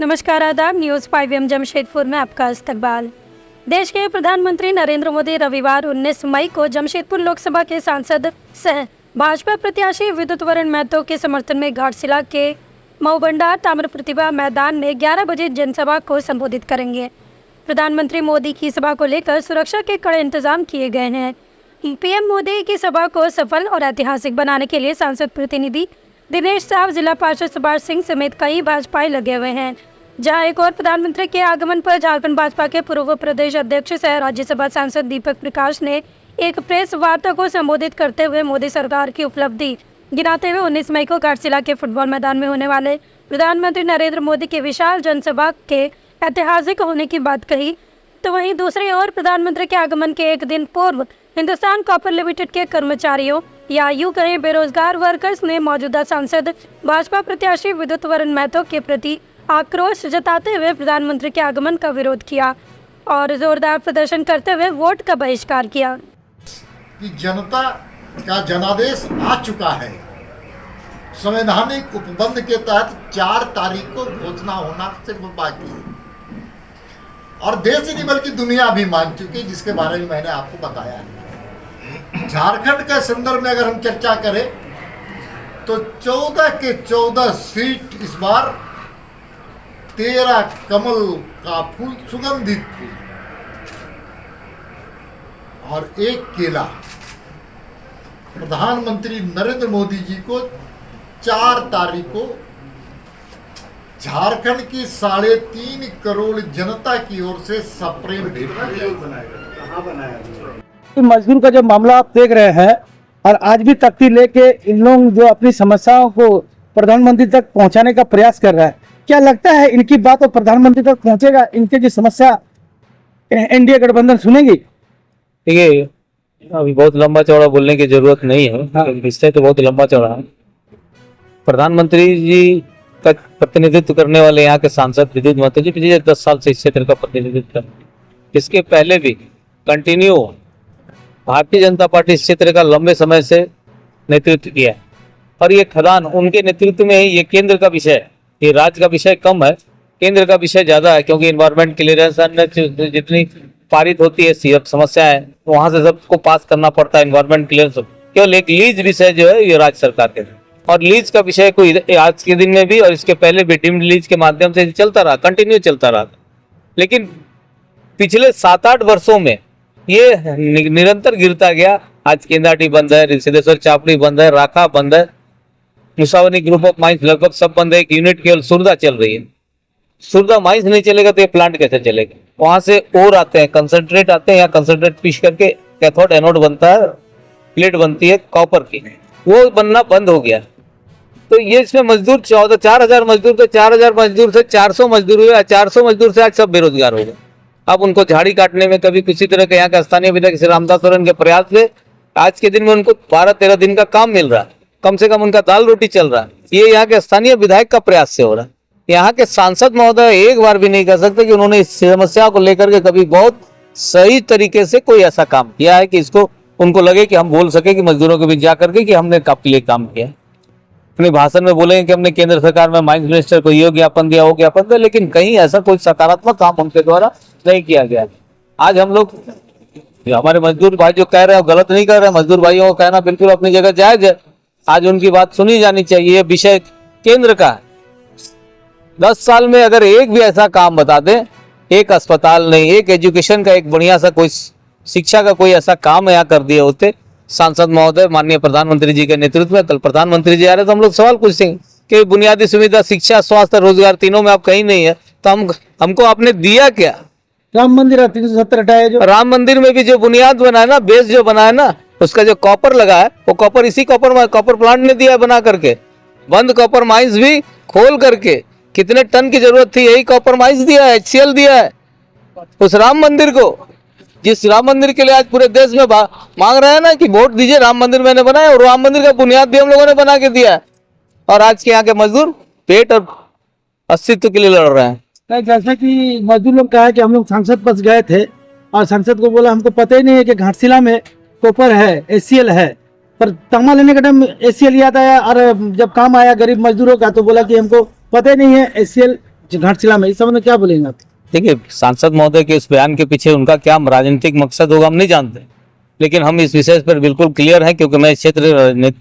नमस्कार, आदाब। न्यूज़ 5 जमशेदपुर में आपका इस्तकबाल। देश के प्रधानमंत्री नरेंद्र मोदी रविवार 19 मई को जमशेदपुर लोकसभा के सांसद सह भाजपा प्रत्याशी विद्युत वरण महतो के समर्थन में घाटशिला के मऊबंडार ताम्र प्रतिभा मैदान में 11 बजे जनसभा को संबोधित करेंगे। प्रधानमंत्री मोदी की सभा को लेकर सुरक्षा के कड़े इंतजाम किए गए हैं। पीएम मोदी की सभा को सफल और ऐतिहासिक बनाने के लिए सांसद प्रतिनिधि दिनेश साव, जिला पार्षद सुभाष सिंह समेत कई भाजपाई लगे हुए हैं। जहां एक और प्रधानमंत्री के आगमन पर झारखंड भाजपा के पूर्व प्रदेश अध्यक्ष सह राज्यसभा सांसद दीपक प्रकाश ने एक प्रेस वार्ता को संबोधित करते हुए मोदी सरकार की उपलब्धि गिनाते हुए 19 मई को घाटशिला के फुटबॉल मैदान में होने वाले प्रधानमंत्री नरेंद्र मोदी के विशाल जनसभा के ऐतिहासिक होने की बात कही। तो वहीं दूसरी ओर प्रधानमंत्री के आगमन के एक दिन पूर्व हिंदुस्तान कॉपर लिमिटेड के कर्मचारियों या यूं कहें बेरोजगार वर्कर्स ने मौजूदा सांसद भाजपा प्रत्याशी विद्युत वरण महतो के प्रति आक्रोश जताते हुए प्रधानमंत्री के आगमन का विरोध किया और जोरदार प्रदर्शन करते हुए वोट का बहिष्कार किया। कि जनता का जनादेश आ चुका है। संवैधानिक उपबंध के तहत 4 तारीख को घोषणा होना सिर्फ बाकी है और देश ही नहीं बल्कि दुनिया भी मान चुकी है, जिसके बारे में मैंने आपको बताया है। झारखंड के संदर्भ में अगर हम चर्चा करें तो 14 के 14 सीट इस बार 13 कमल का फूल, सुगंधित फूल और 1 केला प्रधानमंत्री नरेंद्र मोदी जी को 4 तारीख को झारखंड की 3.5 करोड़ जनता की ओर से सप्रेम मजदूर का जो मामला आप देख रहे हैं और आज भी तख्ती लेके इन लोग जो अपनी समस्याओं को प्रधानमंत्री तक पहुंचाने का प्रयास कर रहा है, क्या लगता है इनकी बात और प्रधानमंत्री तक पहुंचेगा? इनकी जो समस्या एनडीए गठबंधन सुनेगी? देखिए, अभी बहुत लंबा चौड़ा बोलने की जरूरत नहीं है। विषय तो बहुत लंबा चौड़ा है। प्रधानमंत्री जी का प्रतिनिधित्व करने वाले यहाँ के सांसद विद्युत महतो जी पिछले 10 साल से इस क्षेत्र का प्रतिनिधित्व कर रहे हैं। इसके पहले भी कंटिन्यू भारतीय जनता पार्टी इस क्षेत्र का लंबे समय से नेतृत्व किया है और ये खदान उनके नेतृत्व में ही, ये केंद्र का विषय है। ये राज्य का विषय कम है, केंद्र का विषय ज्यादा है, क्योंकि इन्वायरमेंट क्लियरेंस जितनी पारित होती है समस्या है वहां से सबको पास करना पड़ता है। इन्वायरमेंट क्लियरेंस केवल एक लीज विषय जो है ये राज्य सरकार के और लीज का विषय कोई आज के दिन में भी और इसके पहले भी डिम्ड लीज के माध्यम से चलता रहा, कंटिन्यू चलता रहा। लेकिन पिछले 7-8 वर्षों में ये निरंतर गिरता गया। आज केंदाटी बंद है, सिद्धेश्वर चापड़ी बंद है, राखा बंद है, मुसावनी ग्रुप ऑफ माइंस लगभग सब बंद है। एक यूनिट केवल सुरदा चल रही है। सुरदा माइंस नहीं चलेगा तो ये प्लांट कैसे चलेगा? वहां से ओर आते हैं, कंसंट्रेट आते हैं, यहाँ कंसंट्रेट पीस करके कैथोड एनोड बनता है, प्लेट बनती है कॉपर की, वो बनना बंद हो गया। तो ये इसमें मजदूर 4,000 मजदूर थे, 4,000 मजदूर से 400 मजदूर हुए, 400 मजदूर से आज सब बेरोजगार हो गए। अब उनको झाड़ी काटने में कभी किसी तरह के यहाँ का स्थानीय विधायक श्री रामदास सोरेन के प्रयास से आज के दिन में उनको 12-13 दिन का काम मिल रहा है, कम से कम उनका दाल रोटी चल रहा है। ये यहाँ के स्थानीय विधायक का प्रयास से हो रहा है। यहाँ के सांसद महोदय एक बार भी नहीं कह सकते कि उन्होंने इस समस्या को लेकर के कभी बहुत सही तरीके से कोई ऐसा काम किया है कि इसको उनको लगे कि हम बोल सके कि मजदूरों के बीच जा करके कि हमने आपके लिए काम किया। अपने भाषण में बोलेंगे कि हमने केंद्र सरकार में माइंस मिनिस्टर को ये ज्ञापन दिया, वो ज्ञापन दिया, लेकिन कहीं ऐसा कोई सकारात्मक काम उनके द्वारा नहीं किया गया। आज हम लोग हमारे मजदूर भाई जो कह रहे हैं गलत नहीं कर रहे हैं, मजदूर भाइयों को कहना बिल्कुल अपनी जगह जायज है। आज उनकी बात सुनी जानी चाहिए। ये विषय केंद्र का है। 10 साल में अगर एक भी ऐसा काम बता दें, एक अस्पताल नहीं, एक एजुकेशन का एक बढ़िया सा कोई शिक्षा का कोई ऐसा काम यहाँ कर दिए होते सांसद महोदय माननीय प्रधानमंत्री जी के नेतृत्व में। कल प्रधानमंत्री जी आ रहे तो हम लोग सवाल पूछेंगे कि बुनियादी सुविधा, शिक्षा, स्वास्थ्य, रोजगार तीनों में आप कहीं नहीं है, तो हमको आपने दिया क्या? राम मंदिर 370 हटाया जो राम मंदिर में भी जो बुनियाद बना है ना, बेस जो बना है ना, उसका जो कॉपर लगा है वो कॉपर इसी कॉपर प्लांट ने दिया है बना करके। बंद कॉपर माइंस भी खोल करके कितने टन की जरूरत थी, यही कॉपर माइंस दिया है, HCL दिया है उस राम मंदिर को, जिस राम मंदिर के लिए आज पूरे देश में मांग रहे हैं ना कि वोट दीजिए, राम मंदिर मैंने बनाया और राम मंदिर का बुनियाद भी हम लोगों ने बना के दिया है। और आज के यहाँ के मजदूर पेट और अस्तित्व के लिए लड़ रहे हैं। जैसा कि मजदूर लोग कहा कि हम लोग सांसद पास गए थे और सांसद को बोला हमको पता ही नहीं है कि घाटशिला में कॉपर है, HCL है, पर तमा लेने का टाइम HCL याद आया और जब काम आया गरीब मजदूरों का तो बोला कि हमको पता ही नहीं है HCL घाटशिला में, इस संबंध में क्या बोलेंगे आप? देखिए, सांसद महोदय के इस बयान के पीछे उनका क्या राजनीतिक मकसद होगा हम नहीं जानते, लेकिन हम इस विषय पर बिल्कुल क्लियर है, क्योंकि मैं इस क्षेत्र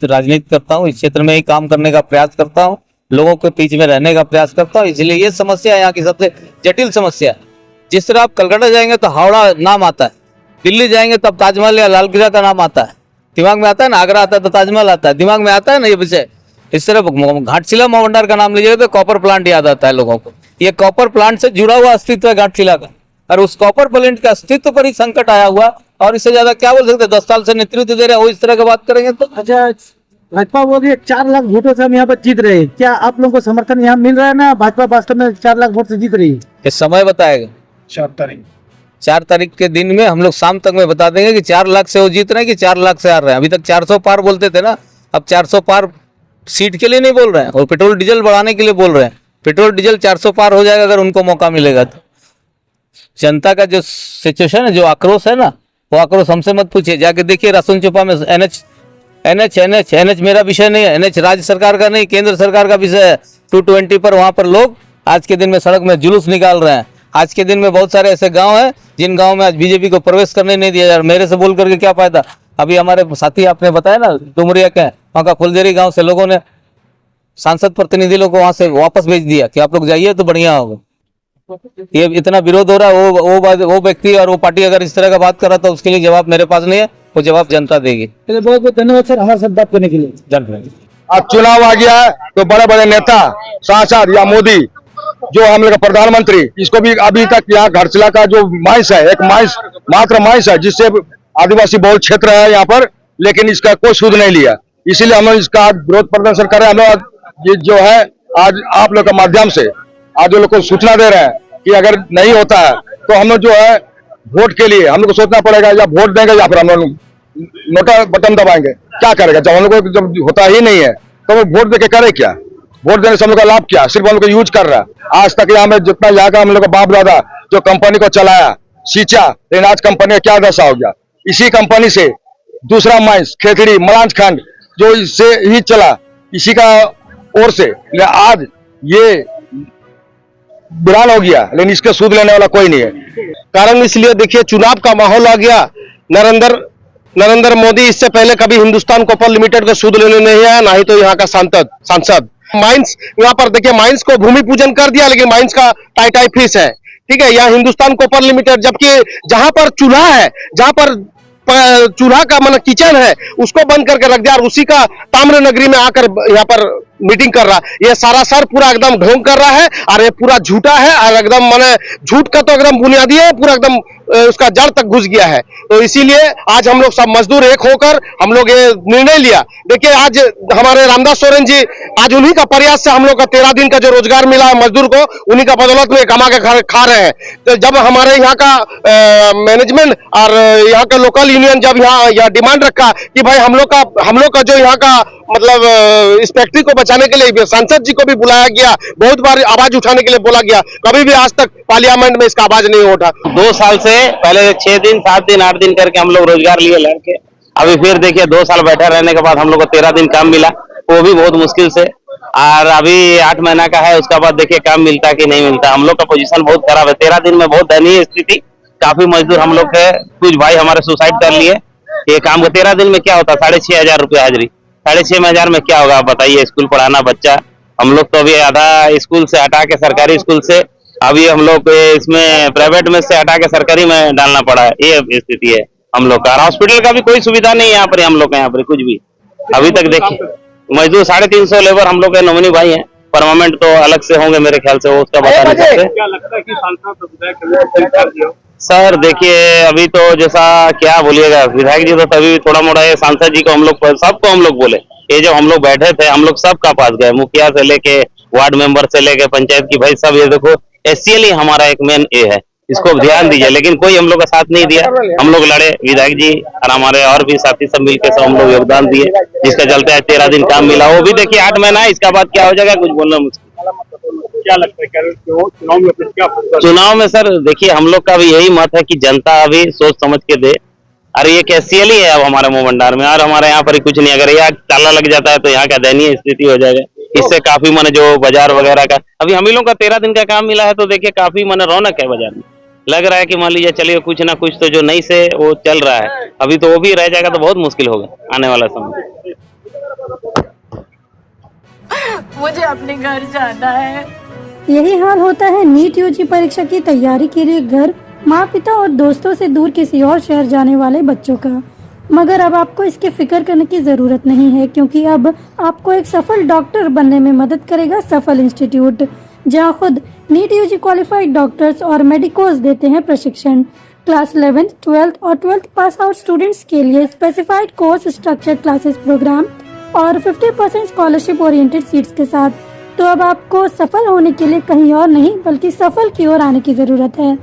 राजनीति करता हूँ, इस क्षेत्र में ही काम करने का प्रयास करता हूँ, लोगों के बीच में रहने का प्रयास करता हूँ, इसलिए ये समस्या यहाँ की सबसे जटिल समस्या है। जिस तरह आप कलकत्ता जाएंगे तो हावड़ा नाम आता है, दिल्ली जाएंगे तब ताजमहल या लाल किला का नाम आता है, दिमाग में आता है ना, आगरा आता है तो ताजमहल आता है, दिमाग में आता है ना ये विषय। इस तरह घाटशिला महाभंडार का नाम लीजिएगा तो कॉपर प्लांट याद आता है लोगों को। ये कॉपर प्लांट से जुड़ा हुआ अस्तित्व है घाटशिला का, और उस कॉपर प्लांट के अस्तित्व पर ही संकट आया हुआ, और इससे ज्यादा क्या बोल सकते हैं? 10 साल से नेतृत्व दे रहे हैं वो, इस तरह की बात करेंगे तो। अच्छा, भाजपा बोल रही है 4 लाख वोटों से हम यहाँ पर जीत रहे हैं, क्या आप लोगों को समर्थन यहाँ मिल रहा है ना? भाजपा वास्तव में 4 लाख वोट से जीत रही है? ये समय बताएगा। 4 तारीख के दिन में हम लोग शाम तक में बता देंगे कि 4 लाख से वो जीत रहे हैं कि 4 लाख से हार रहे हैं। अभी तक 400 पार बोलते थे ना, अब 400 पार सीट के लिए नहीं बोल रहे हैं, और पेट्रोल डीजल बढ़ाने के लिए बोल रहे हैं। पेट्रोल डीजल 400 पार हो जाएगा अगर उनको मौका मिलेगा तो। जनता का जो सिचुएशन है, जो आक्रोश है ना, वो आक्रोश हमसे मत पूछिए, जाके देखिए रासन चौपा में एनएच मेरा विषय नहीं है, एनएच राज्य सरकार का नहीं, केंद्र सरकार का विषय है। 220 पर वहां पर लोग आज के दिन में सड़क में जुलूस निकाल रहे हैं। आज के दिन में बहुत सारे ऐसे गांव हैं जिन गांव में आज बीजेपी को प्रवेश करने नहीं दिया जा रहा। मेरे से बोल करके क्या फायदा? अभी हमारे साथी आपने बताया ना डुमरिया के, वहाँ का फुलझरी गांव से लोगों ने सांसद प्रतिनिधि लोग को वहां से वापस भेज दिया कि आप लोग जाइए तो बढ़िया होगा। ये इतना विरोध हो रहा है, वो व्यक्ति और वो पार्टी अगर इस तरह का बात कर रहा था, उसके लिए जवाब मेरे पास नहीं है, वो जवाब जनता देगी। चलिए, बहुत बहुत धन्यवाद सर हमारे साथ बात करने के लिए। धन्यवाद। अब चुनाव आ गया है तो बड़े बड़े नेता, सांसद या मोदी, जो हम लोग का प्रधानमंत्री, इसको भी अभी तक यहाँ घाटशिला का जो माइंस है, एक माइंस मात्र माइंस है, जिससे आदिवासी बहुल क्षेत्र है यहाँ पर, लेकिन इसका कोई सुध नहीं लिया। इसीलिए हम लोग इसका विरोध प्रदर्शन कर रहे हैं। हम लोग ये जो है आज आप लोग के माध्यम से आज लोग को सूचना दे रहे हैं कि अगर नहीं होता है तो हम लोग जो है वोट के लिए हम लोग को सोचना पड़ेगा, या वोट देंगे या फिर हम लोग नोटा बटन दबाएंगे। क्या करेगा जब हम लोग को जब होता ही नहीं है तो वो वोट देके करे क्या? वोट देने से हम लोग का लाभ क्या? सिर्फ हम लोग को यूज कर रहा है। आज तक यहाँ में जितना यहाँ का हम लोग का बाप दादा जो कंपनी को चलाया, सींचा, लेकिन आज कंपनी का क्या दशा हो गया? इसी कंपनी से दूसरा माइंस खेतड़ी मलांचखंड जो इससे ही चला, इसी का ओर से, लेकिन आज ये बुरान हो गया, लेकिन इसके सूद लेने वाला कोई नहीं है। कारण इसलिए देखिए, चुनाव का माहौल आ गया। नरेंद्र मोदी इससे पहले कभी हिंदुस्तान कॉपर लिमिटेड का सूद लेने नहीं आया, ना ही तो यहाँ का सांसद। माइंस यहाँ पर देखिए, माइंस को भूमि पूजन कर दिया, लेकिन माइंस का टाई फिश है, ठीक है। यहाँ हिंदुस्तान कॉपर लिमिटेड, जबकि जहां पर चूल्हा है, जहां पर चूल्हा का मतलब किचन है, उसको बंद करके रख दिया, और उसी का ताम्र नगरी में आकर यहाँ पर मीटिंग कर रहा। ये सरासर पूरा एकदम ढोंग कर रहा है, और ये पूरा झूठा है, और एकदम माने झूठ का तो एकदम बुनियादी है, पूरा एकदम उसका जड़ तक घुस गया है। तो इसीलिए आज हम लोग सब मजदूर एक होकर हम लोग ये निर्णय लिया। देखिए, आज हमारे रामदास सोरेन जी, आज उन्हीं का प्रयास से हम लोग का 13 दिन का जो रोजगार मिला है मजदूर को, उन्हीं का बदौलत में कमा के खा रहे हैं। तो जब हमारे यहाँ का मैनेजमेंट और यहाँ का लोकल यूनियन जब यहाँ डिमांड रखा कि भाई हम लोग का जो यहाँ का मतलब इस फैक्ट्री को बचाने के लिए सांसद जी को भी बुलाया गया, बहुत बार आवाज उठाने के लिए बोला गया, कभी भी आज तक पार्लियामेंट में इसका आवाज नहीं उठा। 2 साल से पहले 6 दिन 7 दिन 8 दिन करके हम लोग रोजगार लिए लड़के, अभी फिर देखिए 2 साल बैठे रहने के बाद हम लोग को 13 दिन काम मिला, वो भी बहुत मुश्किल से, और अभी 8 महीना का है, उसके बाद देखिए काम मिलता कि नहीं मिलता। हम लोग का पोजीशन बहुत खराब है। 13 दिन में बहुत दयनीय स्थिति। काफी मजदूर हम लोग के, कुछ भाई हमारे सुसाइड कर लिए। ये काम को 13 दिन में क्या होता? 6,500 रुपये हाजिरी। 6,500 में क्या होगा बताइए? स्कूल पढ़ाना बच्चा, हम लोग तो अभी आधा स्कूल से हटा के सरकारी स्कूल से, अभी हम लोग इसमें प्राइवेट में से हटा के सरकारी में डालना पड़ा है। ये स्थिति है हम लोग का। हॉस्पिटल का भी कोई सुविधा नहीं है यहाँ पर, हम लोग का यहाँ पर कुछ भी अभी तक। देखिए, मजदूर 350 लेबर हम लोग के नॉमिनी भाई हैं, परमानेंट तो अलग से होंगे मेरे ख्याल से, वो उसका बता नहीं सकते। क्या लगता है कि सांसद सर? देखिए, अभी तो जैसा क्या बोलिएगा, विधायक जी तो तभी थोड़ा मोड़ा है, सांसद जी को हम लोग सबको हम लोग बोले, ये जब हम लोग बैठे थे हम लोग सबका पास गए, मुखिया से लेके वार्ड मेंबर से लेके पंचायत की, भाई सब ये देखो एससीएल ही हमारा एक मेन ये है, इसको ध्यान दीजिए, लेकिन कोई हम लोग का साथ नहीं दिया। हम लोग लड़े, विधायक जी और हमारे और भी साथी सब मिलकर सब हम लोग योगदान दिए, जिसका चलते है 13 दिन काम मिला। वो भी देखिए 8 महीना, इसका बाद क्या हो जाएगा कुछ बोलना मुश्किल। क्या लगता है चुनाव में क्या? चुनाव में सर देखिए, हम लोग का भी यही मत है कि जनता अभी सोच समझ के दे, और ये कैसीएल ही है अब हमारे मोह भंडार में, और हमारे यहाँ पर कुछ नहीं। अगर यहाँ ताला लग जाता है तो यहाँ का दयनीय स्थिति हो जाएगा। इससे काफी माने जो बाजार वगैरह का अभी हम ही लोग का 13 दिन का काम मिला है, तो देखिए काफी माने रौनक है बाजार में। लग रहा है कि मान लीजिए चलिए कुछ ना कुछ तो जो नई से वो चल रहा है, अभी तो वो भी रह जाएगा तो बहुत मुश्किल होगा आने वाला समय। मुझे अपने घर जाना है। यही हाल होता है नीट यूजी परीक्षा की तैयारी के लिए घर, माँ पिता और दोस्तों से दूर किसी और शहर जाने वाले बच्चों का। मगर अब आपको इसकी फिक्र करने की जरूरत नहीं है, क्योंकि अब आपको एक सफल डॉक्टर बनने में मदद करेगा सफल इंस्टीट्यूट, जहां खुद नीट यूजी क्वालिफाइड डॉक्टर्स और मेडिकोज देते हैं प्रशिक्षण। क्लास 11th, 12th और 12th पास आउट स्टूडेंट्स के लिए specified course structured classes program और 50% स्कॉलरशिप ओरिएंटेड सीट्स के साथ। तो अब आपको सफल होने के लिए कहीं और नहीं बल्कि सफल की ओर आने की जरूरत है।